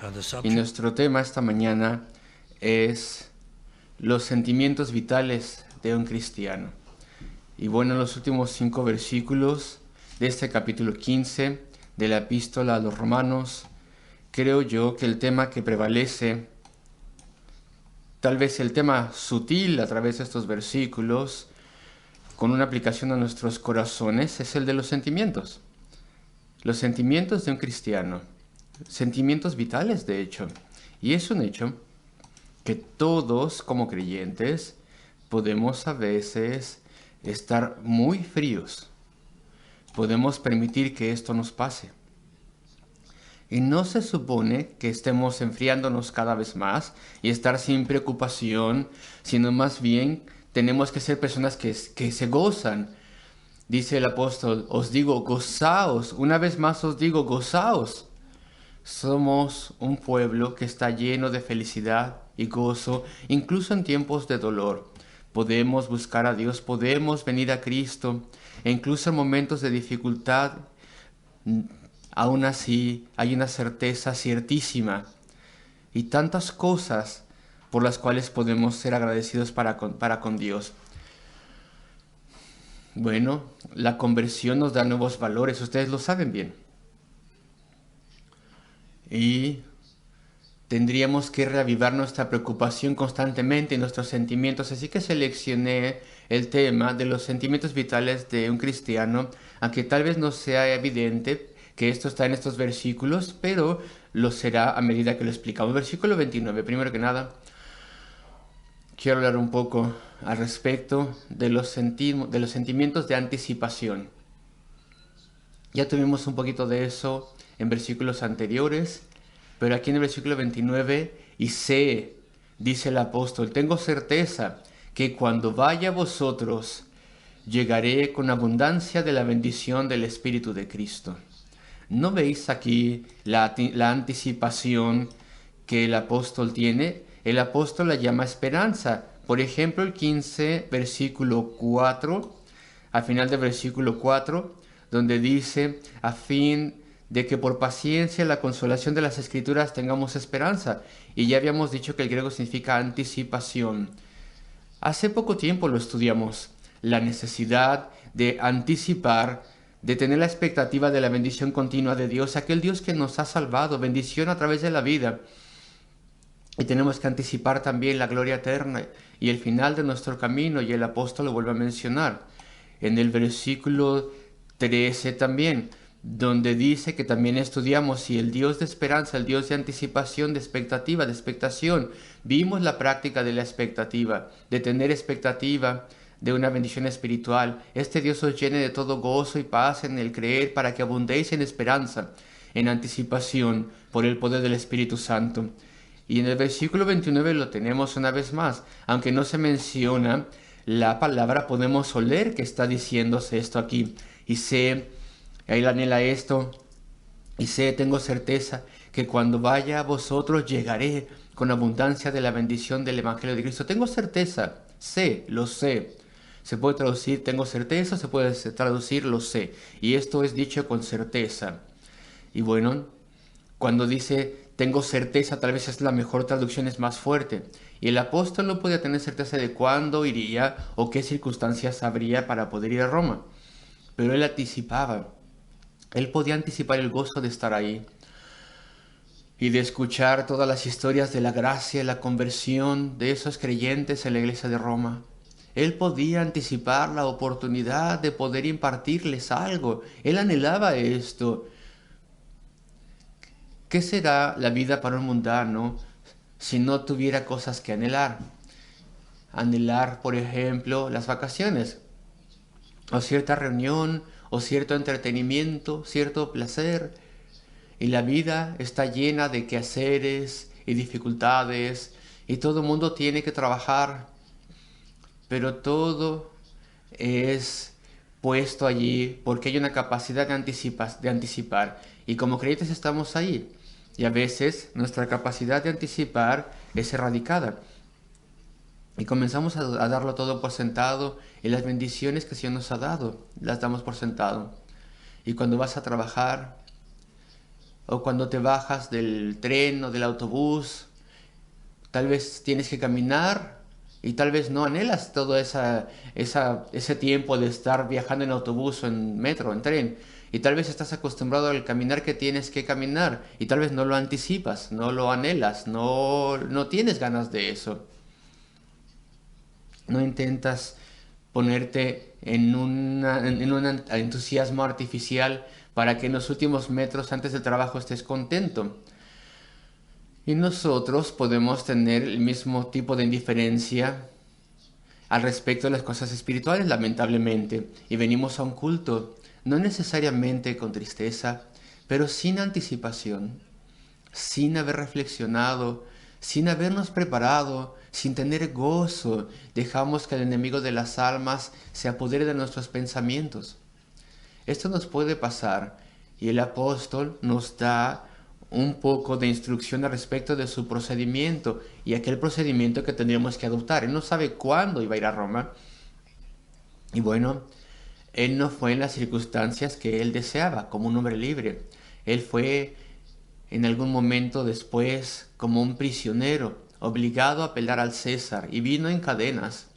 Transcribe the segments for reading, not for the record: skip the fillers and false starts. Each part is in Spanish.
The Y subject nuestro tema esta mañana es los sentimientos vitales de un cristiano. Y bueno, en los últimos 5 versículos de este capítulo 15 de la epístola a los Romanos, creo yo que el tema que prevalece, tal vez el tema sutil a través de estos versículos, con una aplicación a nuestros corazones, es el de los sentimientos. Los sentimientos de un cristiano, sentimientos vitales de hecho. Y es un hecho que todos como creyentes podemos a veces estar muy fríos. Podemos permitir que esto nos pase. Y no se supone que estemos enfriándonos cada vez más y estar sin preocupación, sino más bien tenemos que ser personas que se gozan. Dice el apóstol, os digo, gozaos. Una vez más os digo, gozaos. Somos un pueblo que está lleno de felicidad y gozo, incluso en tiempos de dolor. Podemos buscar a Dios, podemos venir a Cristo, e incluso en momentos de dificultad, aún así hay una certeza ciertísima y tantas cosas por las cuales podemos ser agradecidos para con Dios. Bueno, la conversión nos da nuevos valores, ustedes lo saben bien. Y tendríamos que reavivar nuestra preocupación constantemente y nuestros sentimientos. Así que seleccioné el tema de los sentimientos vitales de un cristiano, aunque tal vez no sea evidente que esto está en estos versículos, pero lo será a medida que lo explicamos. Versículo 29, primero que nada, quiero hablar un poco al respecto de los sentimientos de anticipación. Ya tuvimos un poquito de eso en versículos anteriores, pero aquí en el versículo 29, y sé, dice el apóstol, tengo certeza que cuando vaya a vosotros, llegaré con abundancia de la bendición del Espíritu de Cristo. ¿No veis aquí la anticipación que el apóstol tiene? El apóstol la llama esperanza. Por ejemplo, el 15, versículo 4, al final del versículo 4, donde dice, a fin de que por paciencia la consolación de las Escrituras tengamos esperanza. Y ya habíamos dicho que el griego significa anticipación. Hace poco tiempo lo estudiamos, la necesidad de anticipar, de tener la expectativa de la bendición continua de Dios, aquel Dios que nos ha salvado, bendición a través de la vida. Y tenemos que anticipar también la gloria eterna y el final de nuestro camino, y el apóstol lo vuelve a mencionar. En el versículo 13 también, donde dice que también estudiamos si el Dios de esperanza, el Dios de anticipación, de expectativa, de expectación, vimos la práctica de la expectativa, de tener expectativa de una bendición espiritual. Este Dios os llene de todo gozo y paz en el creer, para que abundéis en esperanza, en anticipación, por el poder del Espíritu Santo. Y en el versículo 29 lo tenemos una vez más. Aunque no se menciona la palabra, podemos oler que está diciéndose esto aquí. Y sé, él anhela esto, y sé, tengo certeza, que cuando vaya a vosotros llegaré con abundancia de la bendición del Evangelio de Cristo. Tengo certeza, sé, lo sé. Se puede traducir tengo certeza, se puede traducir lo sé. Y esto es dicho con certeza. Y bueno, cuando dice tengo certeza, tal vez es la mejor traducción, es más fuerte. Y el apóstol no podía tener certeza de cuándo iría o qué circunstancias habría para poder ir a Roma. Pero él anticipaba. Él podía anticipar el gozo de estar ahí y de escuchar todas las historias de la gracia y la conversión de esos creyentes en la iglesia de Roma. Él podía anticipar la oportunidad de poder impartirles algo. Él anhelaba esto. ¿Qué será la vida para un mundano si no tuviera cosas que anhelar? Anhelar, por ejemplo, las vacaciones, o cierta reunión, o cierto entretenimiento, cierto placer. Y la vida está llena de quehaceres y dificultades, y todo el mundo tiene que trabajar, pero todo es puesto allí porque hay una capacidad de anticipar. Y como creyentes estamos ahí. Y a veces nuestra capacidad de anticipar es erradicada. Y comenzamos a darlo todo por sentado, y las bendiciones que el Señor nos ha dado las damos por sentado. Y cuando vas a trabajar, o cuando te bajas del tren o del autobús. Tal vez tienes que caminar y tal vez no anhelas todo ese tiempo de estar viajando en autobús o en metro, en tren. Y tal vez estás acostumbrado al caminar que tienes que caminar y tal vez no lo anticipas, no lo anhelas, no tienes ganas de eso. No intentas ponerte en un entusiasmo artificial para que en los últimos metros antes del trabajo estés contento. Y nosotros podemos tener el mismo tipo de indiferencia al respecto de las cosas espirituales, lamentablemente. Y venimos a un culto, no necesariamente con tristeza, pero sin anticipación, sin haber reflexionado, sin habernos preparado, sin tener gozo. Dejamos que el enemigo de las almas se apodere de nuestros pensamientos. Esto nos puede pasar y el apóstol nos da un poco de instrucción al respecto de su procedimiento y aquel procedimiento que tendríamos que adoptar. Él no sabe cuándo iba a ir a Roma y bueno, él no fue en las circunstancias que él deseaba como un hombre libre. Él fue en algún momento después como un prisionero, obligado a apelar al César y vino en cadenas.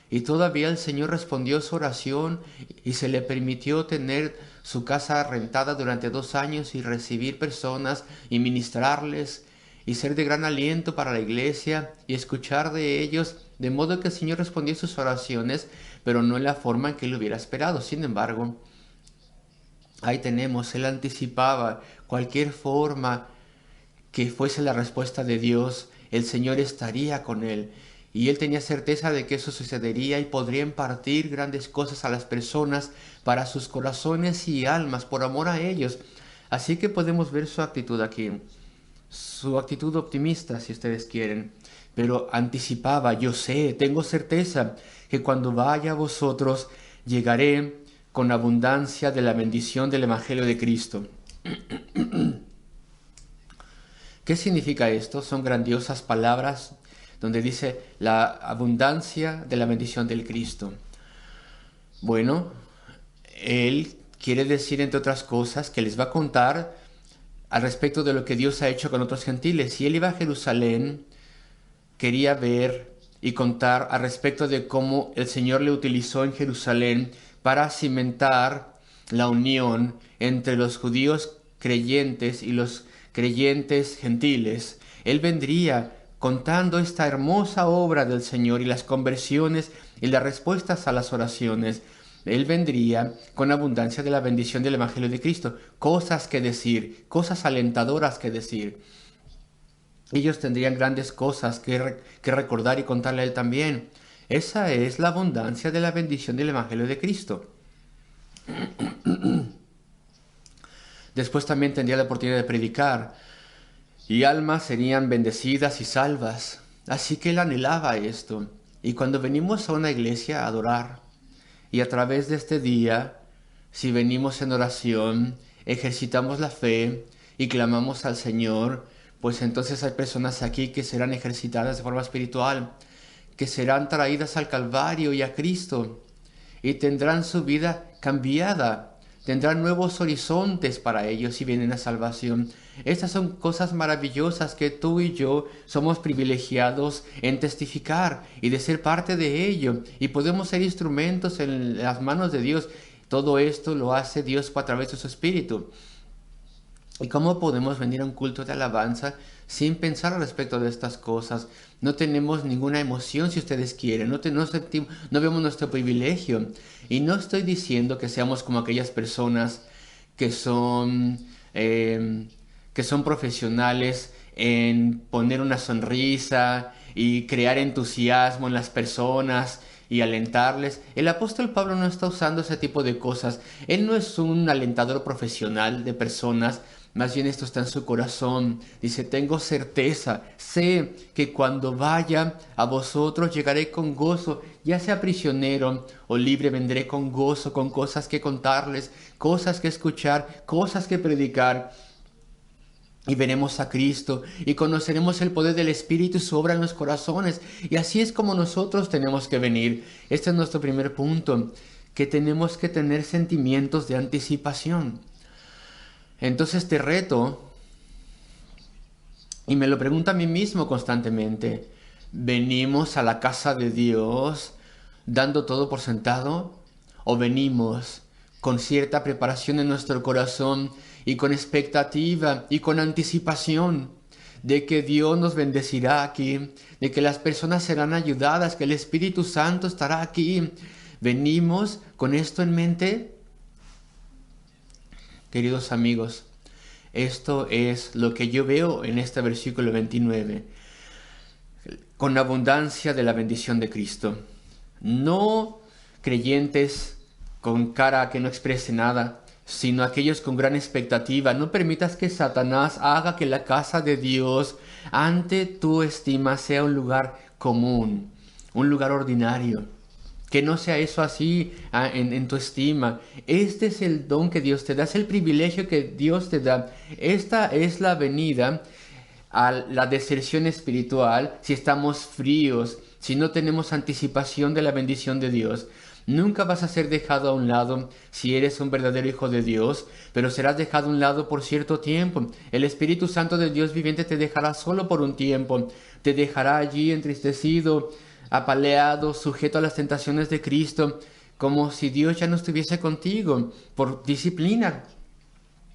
Y todavía el Señor respondió su oración y se le permitió tener su casa rentada durante 2 años y recibir personas y ministrarles y ser de gran aliento para la iglesia y escuchar de ellos, de modo que el Señor respondió sus oraciones, pero no en la forma en que él hubiera esperado. Sin embargo, ahí tenemos, él anticipaba cualquier forma que fuese la respuesta de Dios, el Señor estaría con él. Y él tenía certeza de que eso sucedería y podría impartir grandes cosas a las personas para sus corazones y almas, por amor a ellos. Así que podemos ver su actitud aquí, su actitud optimista, si ustedes quieren. Pero anticipaba, yo sé, tengo certeza que cuando vaya a vosotros llegaré con abundancia de la bendición del Evangelio de Cristo. ¿Qué significa esto? Son grandiosas palabras donde dice la abundancia de la bendición del Cristo. Bueno, él quiere decir, entre otras cosas, que les va a contar al respecto de lo que Dios ha hecho con otros gentiles. Si él iba a Jerusalén, quería ver y contar al respecto de cómo el Señor le utilizó en Jerusalén para cimentar la unión entre los judíos creyentes y los creyentes gentiles. Él vendría contando esta hermosa obra del Señor y las conversiones y las respuestas a las oraciones. Él vendría con abundancia de la bendición del Evangelio de Cristo, cosas que decir, cosas alentadoras que decir. Ellos tendrían grandes cosas que recordar y contarle a él también. Esa es la abundancia de la bendición del Evangelio de Cristo. Después también tendría la oportunidad de predicar y almas serían bendecidas y salvas. Así que él anhelaba esto. Y cuando venimos a una iglesia a adorar y a través de este día, si venimos en oración, ejercitamos la fe y clamamos al Señor, pues entonces hay personas aquí que serán ejercitadas de forma espiritual, que serán traídas al Calvario y a Cristo y tendrán su vida cambiada. Tendrán nuevos horizontes para ellos si vienen a salvación. Estas son cosas maravillosas que tú y yo somos privilegiados en testificar y de ser parte de ello. Y podemos ser instrumentos en las manos de Dios. Todo esto lo hace Dios a través de su Espíritu. ¿Y cómo podemos venir a un culto de alabanza sin pensar al respecto de estas cosas? No tenemos ninguna emoción, si ustedes quieren, no vemos nuestro privilegio. Y no estoy diciendo que seamos como aquellas personas que son profesionales en poner una sonrisa y crear entusiasmo en las personas y alentarles. El apóstol Pablo no está usando ese tipo de cosas. Él no es un alentador profesional de personas. Más bien esto está en su corazón. Dice, tengo certeza, sé que cuando vaya a vosotros llegaré con gozo, ya sea prisionero o libre, vendré con gozo, con cosas que contarles, cosas que escuchar, cosas que predicar. Y veremos a Cristo y conoceremos el poder del Espíritu y su obra en los corazones. Y así es como nosotros tenemos que venir. Este es nuestro primer punto, que tenemos que tener sentimientos de anticipación. Entonces te reto Y me lo pregunto a mí mismo constantemente. ¿Venimos a la casa de Dios dando todo por sentado? ¿O venimos con cierta preparación en nuestro corazón y con expectativa y con anticipación de que Dios nos bendecirá aquí, de que las personas serán ayudadas, que el Espíritu Santo estará aquí? ¿Venimos con esto en mente? Queridos amigos, esto es lo que yo veo en este versículo 29. Con abundancia de la bendición de Cristo. No creyentes con cara que no exprese nada, sino aquellos con gran expectativa. No permitas que Satanás haga que la casa de Dios ante tu estima sea un lugar común, un lugar ordinario. Que no sea eso así en tu estima. Este es el don que Dios te da, es el privilegio que Dios te da. Esta es la venida a la deserción espiritual si estamos fríos, si no tenemos anticipación de la bendición de Dios. Nunca vas a ser dejado a un lado si eres un verdadero hijo de Dios, pero serás dejado a un lado por cierto tiempo. El Espíritu Santo del Dios viviente te dejará solo por un tiempo, te dejará allí entristecido, apaleado, sujeto a las tentaciones de Cristo, como si Dios ya no estuviese contigo, por disciplina.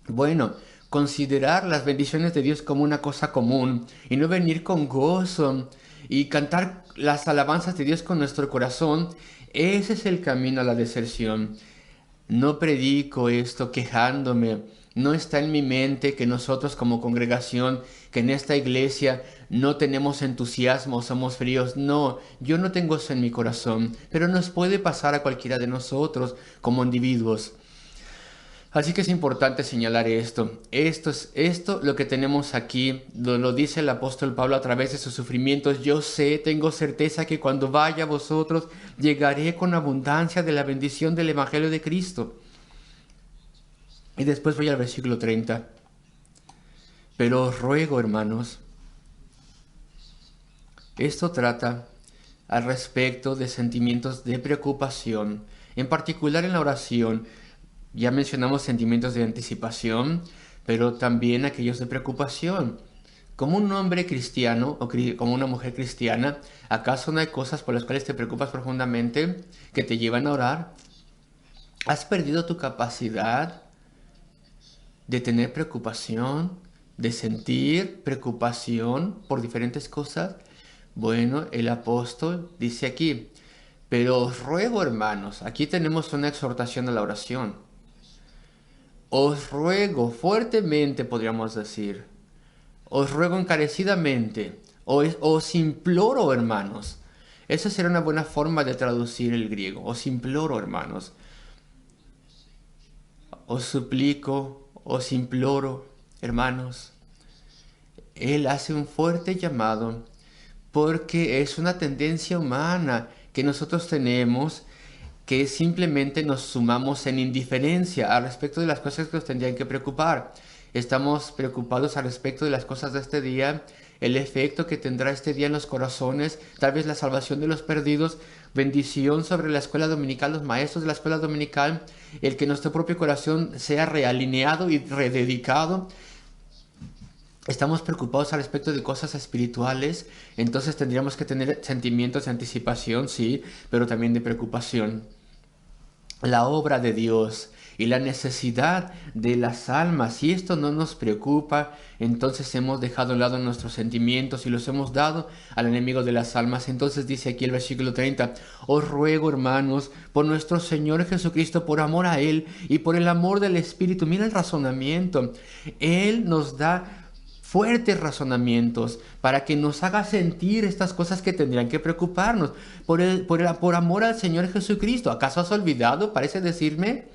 Bueno, considerar las bendiciones de Dios como una cosa común y no venir con gozo y cantar las alabanzas de Dios con nuestro corazón, ese es el camino a la deserción. No predico esto quejándome. No está en mi mente que nosotros como congregación, que en esta iglesia no tenemos entusiasmo, somos fríos. No, yo no tengo eso en mi corazón, pero nos puede pasar a cualquiera de nosotros como individuos. Así que es importante señalar esto. Esto lo que tenemos aquí, lo dice el apóstol Pablo a través de sus sufrimientos. Yo sé, tengo certeza que cuando vaya a vosotros, llegaré con abundancia de la bendición del Evangelio de Cristo. Y después voy al versículo 30. Pero os ruego, hermanos, esto trata al respecto de sentimientos de preocupación, en particular en la oración. Ya mencionamos sentimientos de anticipación, pero también aquellos de preocupación. Como un hombre cristiano o como una mujer cristiana, ¿acaso no hay cosas por las cuales te preocupas profundamente que te llevan a orar? ¿Has perdido tu capacidad de tener preocupación, de sentir preocupación por diferentes cosas? Bueno, el apóstol dice aquí, pero os ruego, hermanos, aquí tenemos una exhortación a la oración. Os ruego fuertemente, podríamos decir, os ruego encarecidamente, os imploro, hermanos. Esa sería una buena forma de traducir el griego. Os imploro, hermanos. Os suplico, os imploro, hermanos. Él hace un fuerte llamado porque es una tendencia humana que nosotros tenemos, que simplemente nos sumamos en indiferencia al respecto de las cosas que nos tendrían que preocupar. Estamos preocupados al respecto de las cosas de este día, el efecto que tendrá este día en los corazones, tal vez la salvación de los perdidos, bendición sobre la escuela dominical, los maestros de la escuela dominical, el que nuestro propio corazón sea realineado y rededicado. Estamos preocupados al respecto de cosas espirituales, entonces tendríamos que tener sentimientos de anticipación, sí, pero también de preocupación. La obra de Dios y la necesidad de las almas, si esto no nos preocupa, entonces hemos dejado a un lado nuestros sentimientos y los hemos dado al enemigo de las almas. Entonces dice aquí el versículo 30, os ruego, hermanos, por nuestro Señor Jesucristo, por amor a Él y por el amor del Espíritu. Mira el razonamiento. Él nos da fuertes razonamientos para que nos haga sentir estas cosas que tendrían que preocuparnos por amor al Señor Jesucristo. ¿Acaso has olvidado? Parece decirme.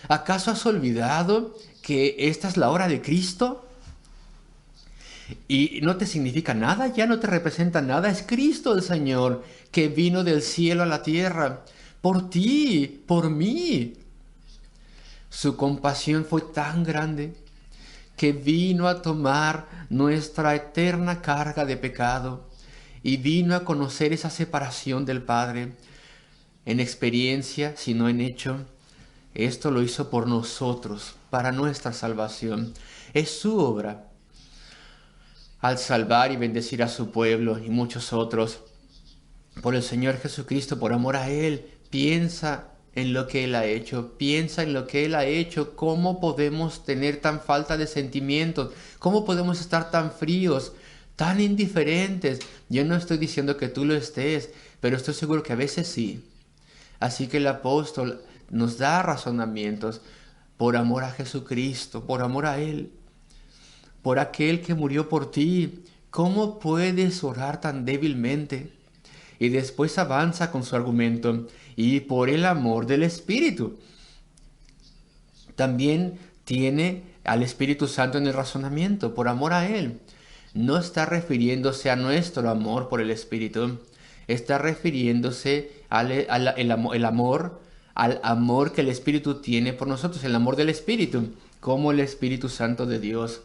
¿Acaso has olvidado que esta es la hora de Cristo? Y no te significa nada, ya no te representa nada. Es Cristo el Señor que vino del cielo a la tierra por ti, por mí. Su compasión fue tan grande que vino a tomar nuestra eterna carga de pecado y vino a conocer esa separación del Padre en experiencia, sino en hecho. Esto lo hizo por nosotros, para nuestra salvación. Es su obra. al salvar y bendecir a su pueblo y muchos otros. Por el Señor Jesucristo, por amor a Él, piensa en lo que Él ha hecho, piensa en lo que Él ha hecho, cómo podemos tener tan falta de sentimientos, cómo podemos estar tan fríos, tan indiferentes. Yo no estoy diciendo que tú lo estés, pero estoy seguro que a veces sí. Así que el apóstol nos da razonamientos por amor a Jesucristo, por amor a Él, por aquel que murió por ti. ¿Cómo puedes orar tan débilmente? Y después avanza con su argumento, y por el amor del Espíritu. También tiene al Espíritu Santo en el razonamiento, por amor a Él. No está refiriéndose a nuestro amor por el Espíritu, está refiriéndose el amor, al amor que el Espíritu tiene por nosotros, el amor del Espíritu, como el Espíritu Santo de Dios.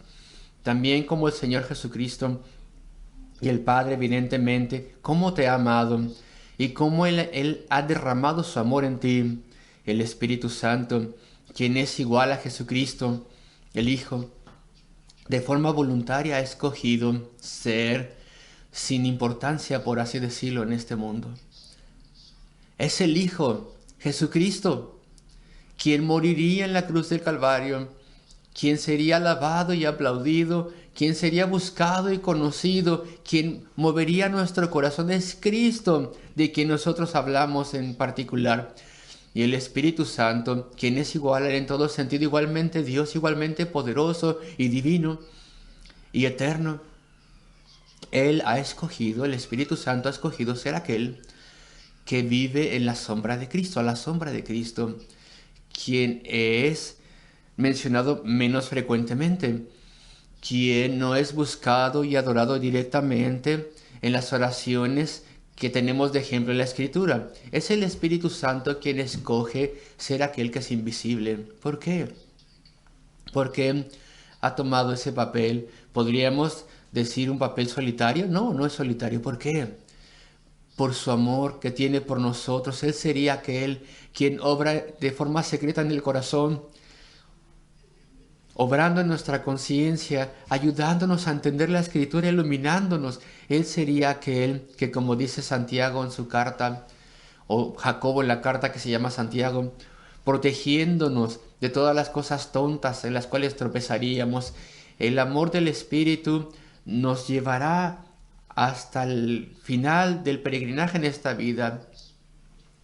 También como el Señor Jesucristo y el Padre, evidentemente, cómo te ha amado y cómo Él ha derramado su amor en ti. El Espíritu Santo, quien es igual a Jesucristo, el Hijo, de forma voluntaria ha escogido ser sin importancia, por así decirlo, en este mundo. Es el Hijo, Jesucristo, quien moriría en la cruz del Calvario, quien sería alabado y aplaudido, quien sería buscado y conocido, quien movería nuestro corazón. Es Cristo, de quien nosotros hablamos en particular. Y el Espíritu Santo, quien es igual en todo sentido, igualmente Dios, igualmente poderoso y divino y eterno. Él ha escogido, el Espíritu Santo ha escogido ser aquel que vive en la sombra de Cristo, a la sombra de Cristo, quien es mencionado menos frecuentemente, quien no es buscado y adorado directamente en las oraciones que tenemos de ejemplo en la Escritura. Es el Espíritu Santo quien escoge ser aquel que es invisible. ¿Por qué? Porque ha tomado ese papel. ¿Podríamos decir un papel solitario? No, no es solitario. ¿Por qué? Por su amor que tiene por nosotros. Él sería aquel quien obra de forma secreta en el corazón, obrando en nuestra conciencia, ayudándonos a entender la Escritura, iluminándonos. Él sería aquel que, como dice Santiago en su carta, o Jacobo en la carta que se llama Santiago, protegiéndonos de todas las cosas tontas en las cuales tropezaríamos. El amor del Espíritu nos llevará hasta el final del peregrinaje en esta vida.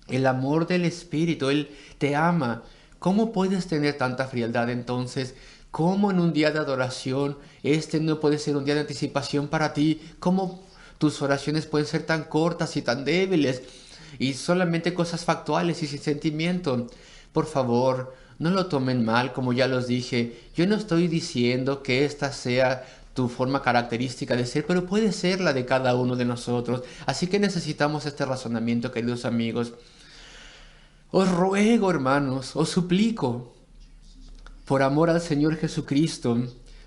El amor del Espíritu, Él te ama. ¿Cómo puedes tener tanta frialdad entonces? ¿Cómo en un día de adoración este no puede ser un día de anticipación para ti? ¿Cómo tus oraciones pueden ser tan cortas y tan débiles y solamente cosas factuales y sin sentimiento? Por favor, no lo tomen mal, como ya los dije. Yo no estoy diciendo que esta sea tu forma característica de ser, pero puede ser la de cada uno de nosotros. Así que necesitamos este razonamiento, queridos amigos. Os ruego, hermanos, os suplico, por amor al Señor Jesucristo,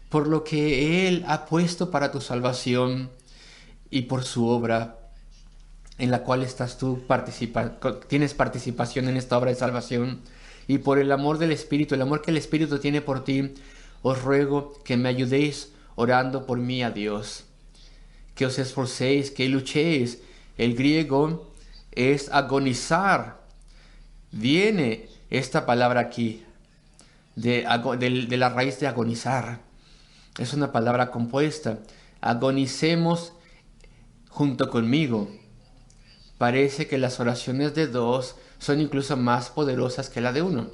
por lo que Él ha puesto para tu salvación y por su obra en la cual estás tú, tienes participación en esta obra de salvación, y por el amor del Espíritu, el amor que el Espíritu tiene por ti, os ruego que me ayudéis orando por mí a Dios, que os esforcéis, que luchéis. El griego es agonizar. Viene esta palabra aquí de la raíz de agonizar. Es una palabra compuesta. Agonicemos junto conmigo. Parece que las oraciones de dos son incluso más poderosas que la de uno.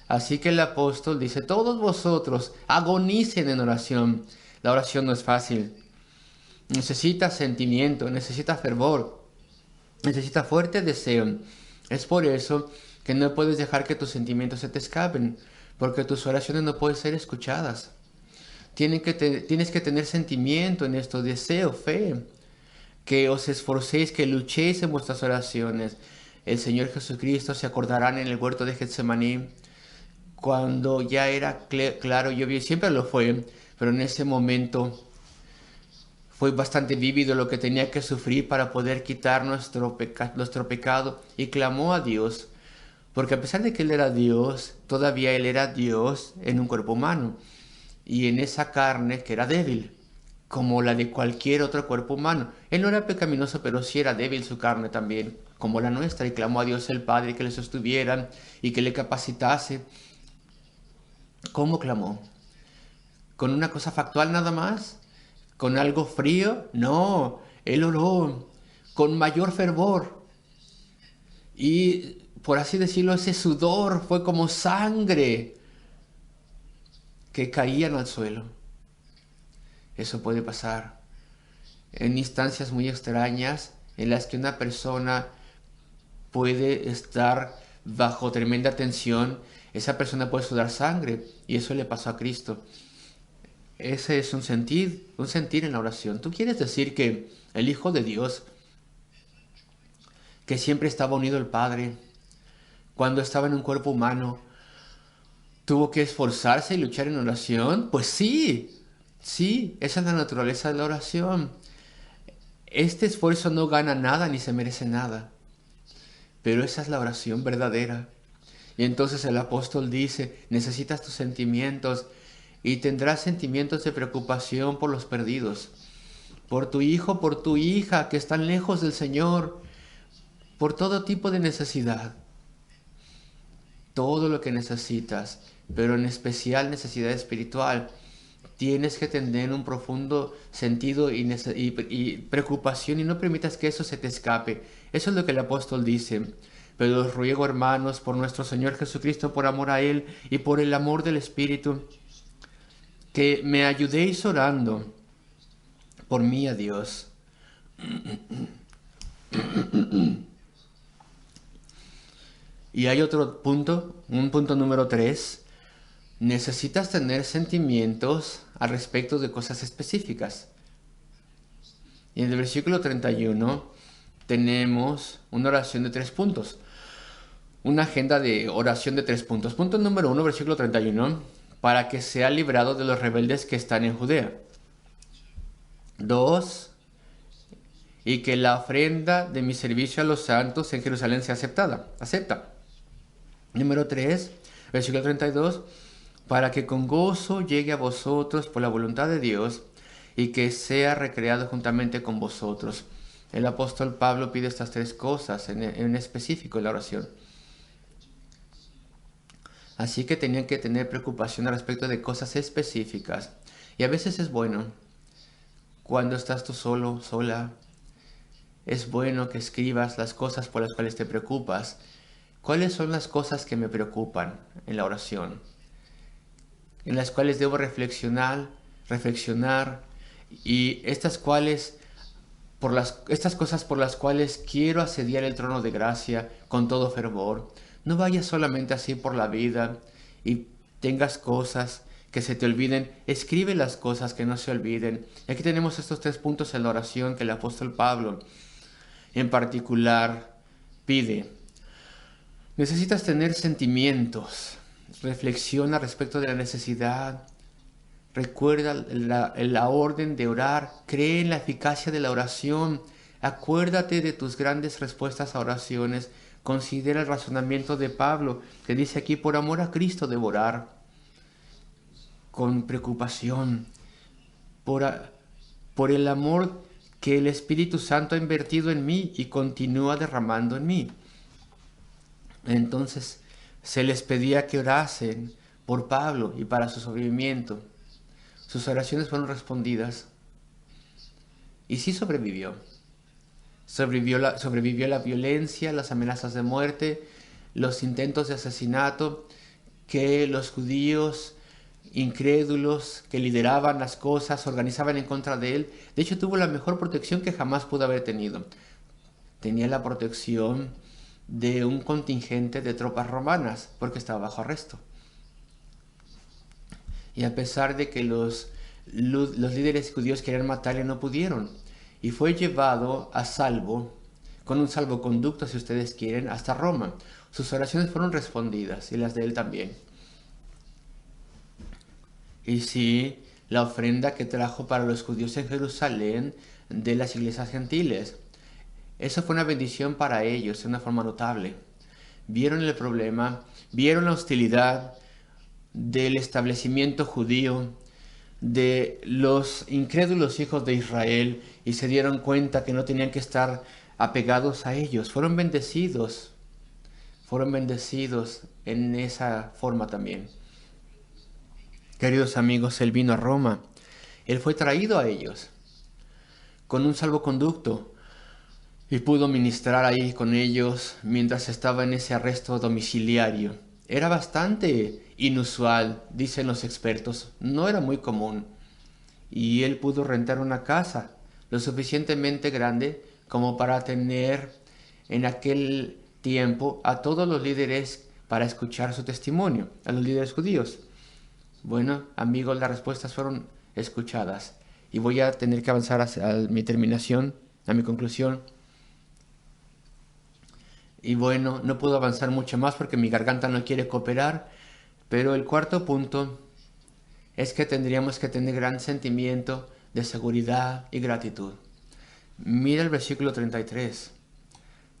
Así que el apóstol dice, todos vosotros agonicen en oración. La oración no es fácil. Necesita sentimiento, necesita fervor, necesita fuerte deseo. Es por eso que no puedes dejar que tus sentimientos se te escapen, porque tus oraciones no pueden ser escuchadas. Tienes que tener sentimiento en esto, deseo, fe, que os esforcéis, que luchéis en vuestras oraciones. El Señor Jesucristo, se acordarán en el huerto de Getsemaní, cuando ya era claro, y siempre lo fue, pero en ese momento fue bastante vívido lo que tenía que sufrir para poder quitar nuestro pecado, y clamó a Dios, porque a pesar de que Él era Dios, todavía Él era Dios en un cuerpo humano y en esa carne que era débil. como la de cualquier otro cuerpo humano. Él no era pecaminoso, pero sí era débil su carne también, como la nuestra, y clamó a Dios el Padre que le sostuviera y que le capacitase. ¿Cómo clamó? ¿Con una cosa factual nada más? ¿Con algo frío? No, él oró con mayor fervor. Y, por así decirlo, ese sudor fue como sangre que caían al suelo. Eso puede pasar en instancias muy extrañas en las que una persona puede estar bajo tremenda tensión. Esa persona puede sudar sangre y eso le pasó a Cristo. Ese es un sentir en la oración. ¿Tú quieres decir que el Hijo de Dios, que siempre estaba unido al Padre, cuando estaba en un cuerpo humano, tuvo que esforzarse y luchar en oración? Pues sí, sí, esa es la naturaleza de la oración. Este esfuerzo no gana nada ni se merece nada, pero esa es la oración verdadera. Y entonces el apóstol dice, necesitas tus sentimientos y tendrás sentimientos de preocupación por los perdidos, por tu hijo, por tu hija que están lejos del Señor, por todo tipo de necesidad, todo lo que necesitas, pero en especial necesidad espiritual. Tienes que tener un profundo sentido y preocupación y no permitas que eso se te escape. Eso es lo que el apóstol dice. Pero os ruego, hermanos, por nuestro Señor Jesucristo, por amor a Él y por el amor del Espíritu, que me ayudéis orando por mí a Dios. Y hay otro punto, un punto número 3. Necesitas tener sentimientos al respecto de cosas específicas. Y en el versículo 31 tenemos una oración de 3 puntos. Una agenda de oración de 3 puntos. Punto número 1, versículo 31. Para que sea librado de los rebeldes que están en Judea. 2. Y que la ofrenda de mi servicio a los santos en Jerusalén sea aceptada. Acepta. Número 3, versículo 32. Para que con gozo llegue a vosotros por la voluntad de Dios y que sea recreado juntamente con vosotros. El apóstol Pablo pide estas 3 cosas en específico en la oración. Así que tenían que tener preocupación al respecto de cosas específicas. Y a veces es bueno, cuando estás tú solo, sola, es bueno que escribas las cosas por las cuales te preocupas. ¿Cuáles son las cosas que me preocupan en la oración? En las cuales debo reflexionar y estas cosas por las cuales quiero asediar el trono de gracia con todo fervor. No vayas solamente así por la vida y tengas cosas que se te olviden. Escribe las cosas que no se olviden. Y aquí tenemos estos 3 puntos en la oración que el apóstol Pablo en particular pide. Necesitas tener sentimientos. Reflexiona respecto de la necesidad. Recuerda la orden de orar. Cree en la eficacia de la oración. Acuérdate de tus grandes respuestas a oraciones. Considera el razonamiento de Pablo, que dice aquí, por amor a Cristo debo orar. Con preocupación. Por el amor que el Espíritu Santo ha invertido en mí y continúa derramando en mí. Entonces se les pedía que orasen por Pablo y para su sobrevivimiento. Sus oraciones fueron respondidas y sí sobrevivió. Sobrevivió la violencia, las amenazas de muerte, los intentos de asesinato que los judíos incrédulos que lideraban las cosas organizaban en contra de él. De hecho, tuvo la mejor protección que jamás pudo haber tenido. Tenía la protección de un contingente de tropas romanas porque estaba bajo arresto. Y a pesar de que los líderes judíos querían matarle, no pudieron. Y fue llevado a salvo, con un salvoconducto, si ustedes quieren, hasta Roma. Sus oraciones fueron respondidas y las de él también. Y sí, la ofrenda que trajo para los judíos en Jerusalén de las iglesias gentiles. Eso fue una bendición para ellos de una forma notable. Vieron el problema, vieron la hostilidad del establecimiento judío, de los incrédulos hijos de Israel y se dieron cuenta que no tenían que estar apegados a ellos. Fueron bendecidos en esa forma también. Queridos amigos, Él vino a Roma. Él fue traído a ellos con un salvoconducto y pudo ministrar ahí con ellos mientras estaba en ese arresto domiciliario. Era bastante inusual, dicen los expertos, no era muy común. Y él pudo rentar una casa lo suficientemente grande como para tener en aquel tiempo a todos los líderes para escuchar su testimonio, a los líderes judíos. Bueno, amigos, las respuestas fueron escuchadas y voy a tener que avanzar a mi terminación, a mi conclusión. Y bueno, no puedo avanzar mucho más porque mi garganta no quiere cooperar, pero el cuarto punto es que tendríamos que tener gran sentimiento de seguridad y gratitud. Mira el versículo 33,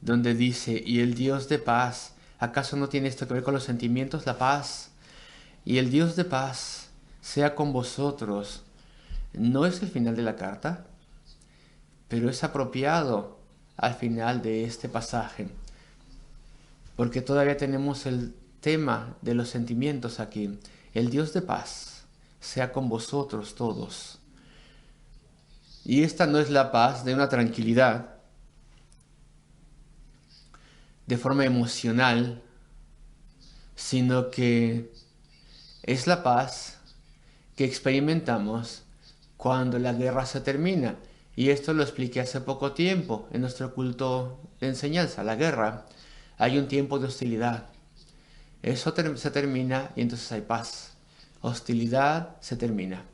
donde dice, y el Dios de paz, ¿acaso no tiene esto que ver con los sentimientos? La paz. Y el Dios de paz sea con vosotros. No es el final de la carta, pero es apropiado al final de este pasaje, porque todavía tenemos el tema de los sentimientos aquí. El Dios de paz sea con vosotros todos. Y esta no es la paz de una tranquilidad de forma emocional, sino que es la paz que experimentamos cuando la guerra se termina. Y esto lo expliqué hace poco tiempo en nuestro culto de enseñanza. La guerra, hay un tiempo de hostilidad. Eso se termina y entonces hay paz. Hostilidad se termina.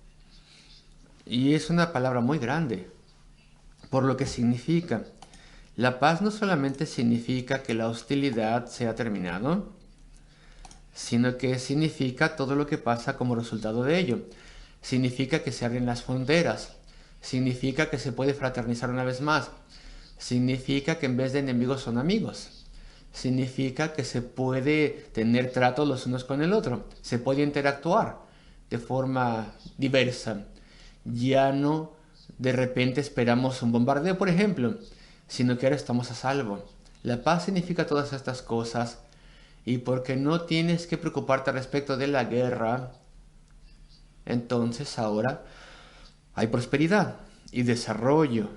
Y es una palabra muy grande, por lo que significa. La paz no solamente significa que la hostilidad se ha terminado, sino que significa todo lo que pasa como resultado de ello. Significa que se abren las fronteras. Significa que se puede fraternizar una vez más. Significa que en vez de enemigos son amigos. Significa que se puede tener trato los unos con el otro. Se puede interactuar de forma diversa. Ya no de repente esperamos un bombardeo, por ejemplo, sino que ahora estamos a salvo. La paz significa todas estas cosas. Y porque no tienes que preocuparte respecto de la guerra, entonces ahora hay prosperidad y desarrollo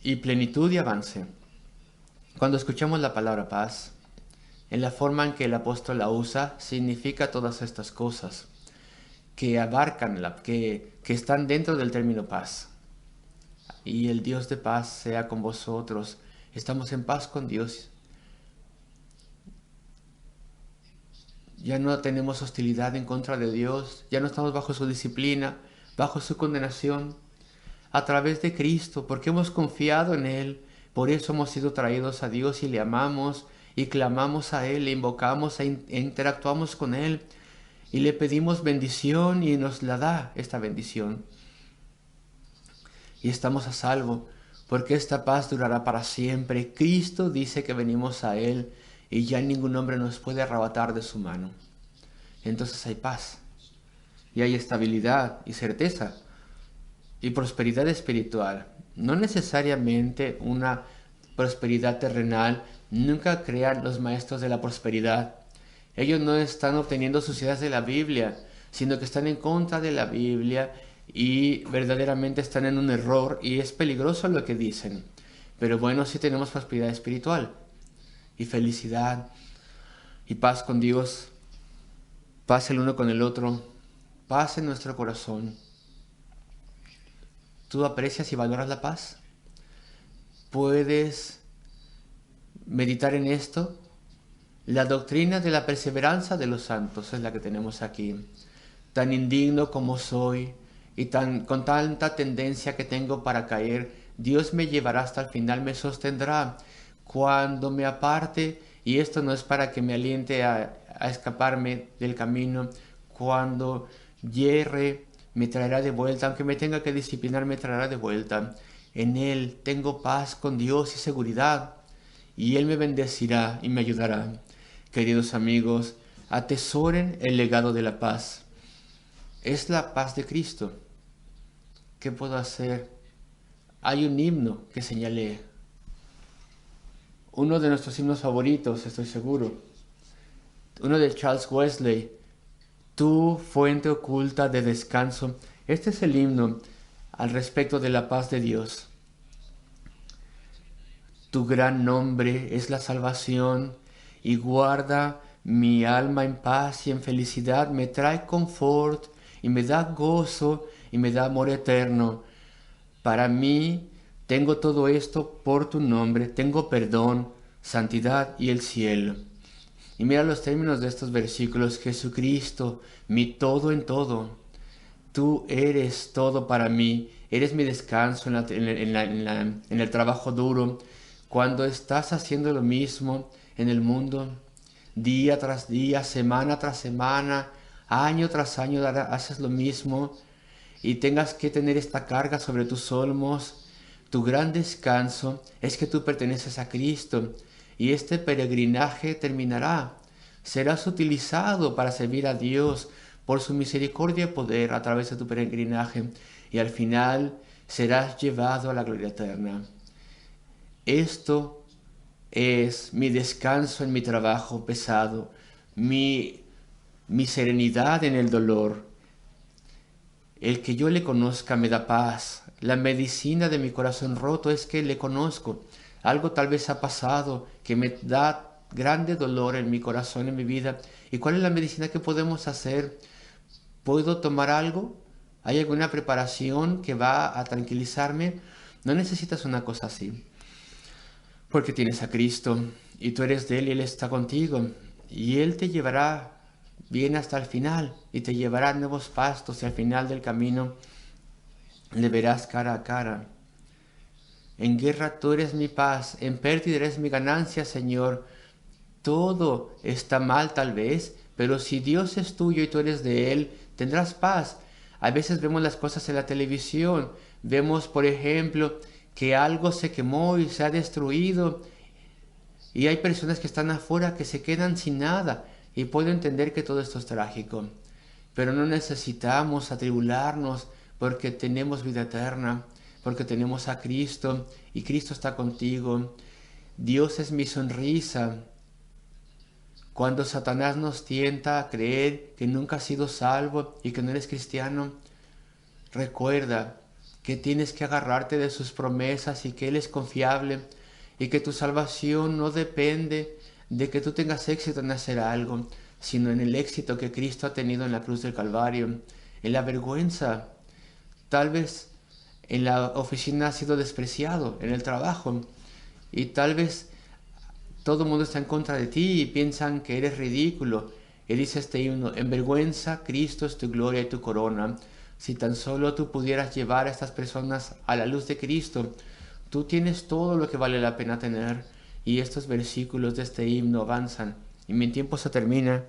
y plenitud y avance. Cuando escuchamos la palabra paz, en la forma en que el apóstol la usa, significa todas estas cosas que abarcan, que están dentro del término paz. Y el Dios de paz sea con vosotros. Estamos en paz con Dios. Ya no tenemos hostilidad en contra de Dios, ya no estamos bajo su disciplina, bajo su condenación, a través de Cristo, porque hemos confiado en Él. Por eso hemos sido traídos a Dios y le amamos y clamamos a Él, le invocamos e interactuamos con Él y le pedimos bendición y nos la da esta bendición. Y estamos a salvo, porque esta paz durará para siempre. Cristo dice que venimos a Él y ya ningún hombre nos puede arrebatar de su mano. Entonces hay paz, y hay estabilidad y certeza, y prosperidad espiritual. No necesariamente una prosperidad terrenal. Nunca crean los maestros de la prosperidad. Ellos no están obteniendo sus ideas de la Biblia, sino que están en contra de la Biblia y verdaderamente están en un error, y es peligroso lo que dicen. Pero bueno, sí tenemos prosperidad espiritual y felicidad y paz con Dios, paz el uno con el otro, paz en nuestro corazón. ¿Tú aprecias y valoras la paz? ¿Puedes meditar en esto? La doctrina de la perseverancia de los santos es la que tenemos aquí. Tan indigno como soy y con tanta tendencia que tengo para caer, Dios me llevará hasta el final, me sostendrá. Cuando me aparte, y esto no es para que me aliente a escaparme del camino, cuando hierre, me traerá de vuelta, aunque me tenga que disciplinar, me traerá de vuelta. En Él tengo paz con Dios y seguridad, y Él me bendecirá y me ayudará. Queridos amigos, atesoren el legado de la paz. Es la paz de Cristo. ¿Qué puedo hacer? Hay un himno que señalé. Uno de nuestros himnos favoritos, estoy seguro. Uno de Charles Wesley. Tu fuente oculta de descanso. Este es el himno al respecto de la paz de Dios. Tu gran nombre es la salvación y guarda mi alma en paz y en felicidad. Me trae confort y me da gozo y me da amor eterno. Para mí tengo todo esto por tu nombre. Tengo perdón, santidad y el cielo. Y mira los términos de estos versículos. Jesucristo, mi todo en todo. Tú eres todo para mí. Eres mi descanso en el trabajo duro. Cuando estás haciendo lo mismo en el mundo, día tras día, semana tras semana, año tras año, haces lo mismo y tengas que tener esta carga sobre tus olmos, tu gran descanso es que tú perteneces a Cristo y este peregrinaje terminará. Serás utilizado para servir a Dios por su misericordia y poder a través de tu peregrinaje y al final serás llevado a la gloria eterna. Esto es mi descanso en mi trabajo pesado, mi serenidad en el dolor. El que yo le conozca me da paz. La medicina de mi corazón roto es que le conozco. Algo tal vez ha pasado que me da grande dolor en mi corazón, en mi vida. ¿Y cuál es la medicina que podemos hacer? ¿Puedo tomar algo? ¿Hay alguna preparación que va a tranquilizarme? No necesitas una cosa así. Porque tienes a Cristo y tú eres de Él y Él está contigo. Y Él te llevará bien hasta el final y te llevará a nuevos pastos y al final del camino le verás cara a cara. En guerra tú eres mi paz, en pérdida eres mi ganancia, Señor. Todo está mal tal vez, pero si Dios es tuyo y tú eres de Él, tendrás paz. A veces vemos las cosas en la televisión, vemos por ejemplo que algo se quemó y se ha destruido y hay personas que están afuera que se quedan sin nada y puedo entender que todo esto es trágico, pero no necesitamos atribularnos porque tenemos vida eterna, porque tenemos a Cristo y Cristo está contigo. Dios es mi sonrisa. Cuando Satanás nos tienta a creer que nunca has sido salvo y que no eres cristiano, recuerda que tienes que agarrarte de sus promesas y que Él es confiable y que tu salvación no depende de que tú tengas éxito en hacer algo, sino en el éxito que Cristo ha tenido en la cruz del Calvario, en la vergüenza. Tal vez en la oficina has sido despreciado, en el trabajo, y tal vez todo el mundo está en contra de ti y piensan que eres ridículo. Y dice este himno, en vergüenza Cristo es tu gloria y tu corona. Si tan solo tú pudieras llevar a estas personas a la luz de Cristo, tú tienes todo lo que vale la pena tener. Y estos versículos de este himno avanzan. Y mi tiempo se termina.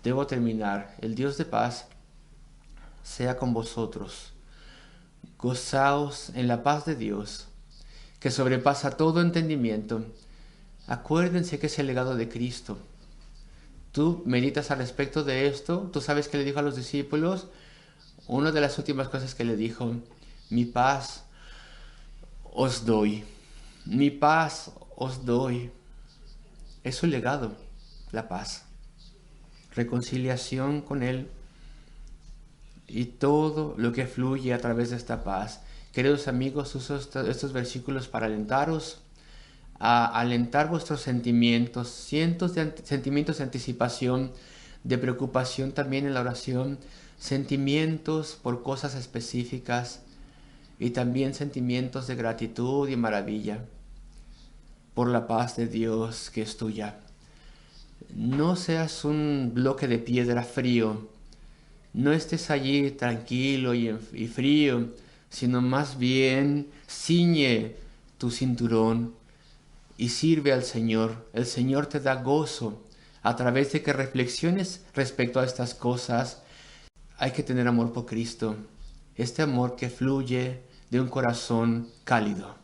Debo terminar. El Dios de paz sea con vosotros. Gozaos en la paz de Dios, que sobrepasa todo entendimiento. Acuérdense que es el legado de Cristo. Tú meditas al respecto de esto. Tú sabes que le dijo a los discípulos. Una de las últimas cosas que le dijo, mi paz os doy. Mi paz os doy. Es su legado, la paz. Reconciliación con Él y todo lo que fluye a través de esta paz. Queridos amigos, uso estos versículos para alentaros, a alentar vuestros sentimientos, cientos de sentimientos de anticipación, de preocupación también en la oración, sentimientos por cosas específicas y también sentimientos de gratitud y maravilla por la paz de Dios que es tuya. No seas un bloque de piedra frío, no estés allí tranquilo y frío, sino más bien ciñe tu cinturón y sirve al Señor. El Señor te da gozo a través de que reflexiones respecto a estas cosas. Hay que tener amor por Cristo, este amor que fluye de un corazón cálido.